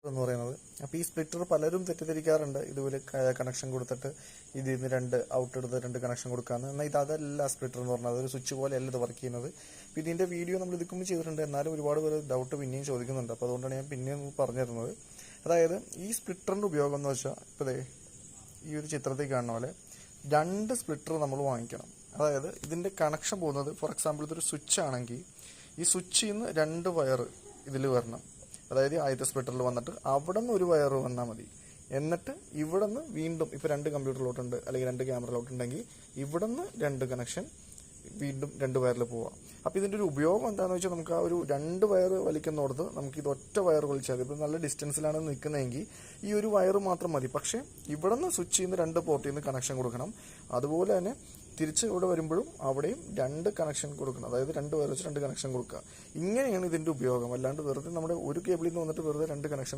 എന്ന് പറയുന്നത്. അപ്പോൾ ഈ സ്പ്ലിറ്റർ പലരും തെറ്റിദ്ധരിക്കാറുണ്ട്, ഇതുപോലെ കണക്ഷൻ കൊടുത്തിട്ട് ഇതിൽ നിന്ന് രണ്ട് ഔട്ട് എടുത്ത് രണ്ട് കണക്ഷൻ കൊടുക്കാമെന്ന്. എന്നാൽ അതല്ല സ്പ്ലിറ്റർ എന്ന് പറഞ്ഞാൽ, അതൊരു സ്വിച്ച് പോലെയല്ല ഇത് വർക്ക് ചെയ്യുന്നത്. അപ്പോൾ ഇതിൻ്റെ വീഡിയോ നമ്മൾ ഇതിക്കും ചെയ്തിട്ടുണ്ട്, എന്നാലും ഒരുപാട് പേര് ഡൗട്ട് പിന്നെയും ചോദിക്കുന്നുണ്ട്. അപ്പോൾ അതുകൊണ്ടാണ് ഞാൻ പിന്നെയും പറഞ്ഞു തരുന്നത്. അതായത് ഈ സ്പ്ലിറ്ററിൻ്റെ ഉപയോഗം എന്ന് വെച്ചാൽ, ഇപ്പോൾ ഈ ഒരു ചിത്രത്തിൽ കാണുന്ന പോലെ രണ്ട് സ്പ്ലിറ്റർ നമ്മൾ വാങ്ങിക്കണം. അതായത് ഇതിൻ്റെ കണക്ഷൻ പോകുന്നത്, ഫോർ എക്സാമ്പിൾ ഇതൊരു സ്വിച്ച് ആണെങ്കിൽ ഈ സ്വിച്ചിൽ നിന്ന് രണ്ട് വയർ ഇതിൽ വരണം. അതായത് ആദ്യത്തെ സ്പ്ലിറ്ററിൽ വന്നിട്ട് അവിടെ നിന്ന് ഒരു വയർ വന്നാൽ മതി. എന്നിട്ട് ഇവിടെ നിന്ന് വീണ്ടും ഇപ്പോൾ രണ്ട് കമ്പ്യൂട്ടറിലോട്ടുണ്ട് അല്ലെങ്കിൽ രണ്ട് ക്യാമറയിലോട്ടുണ്ടെങ്കിൽ ഇവിടെ നിന്ന് രണ്ട് കണക്ഷൻ വീണ്ടും രണ്ട് വയറിൽ പോവാം. അപ്പോൾ ഇതിൻ്റെ ഒരു ഉപയോഗം എന്താണെന്ന് വെച്ചാൽ, നമുക്ക് ആ ഒരു രണ്ട് വയർ വലിക്കുന്നിടത്ത് നമുക്ക് ഇത് ഒറ്റ വയർ വലിച്ചാൽ മതി. ഇപ്പോൾ നല്ല ഡിസ്റ്റൻസിലാണ് നിൽക്കുന്നതെങ്കിൽ ഈ ഒരു വയർ മാത്രം മതി. പക്ഷേ ഇവിടെ നിന്ന് സ്വിച്ച് ചെയ്യുന്ന രണ്ട് പോർട്ടിൽ നിന്ന് കണക്ഷൻ കൊടുക്കണം. അതുപോലെ തന്നെ തിരിച്ച് ഇവിടെ വരുമ്പോഴും അവിടെയും രണ്ട് കണക്ഷൻ കൊടുക്കണം. അതായത് രണ്ട് വയർ വെച്ച് രണ്ട് കണക്ഷൻ കൊടുക്കുക. ഇങ്ങനെയാണ് ഇതിൻ്റെ ഉപയോഗം. അല്ലാണ്ട് വെറുതെ നമ്മുടെ ഒരു കേബിളിൽ നിന്ന് വന്നിട്ട് വെറുതെ രണ്ട് കണക്ഷൻ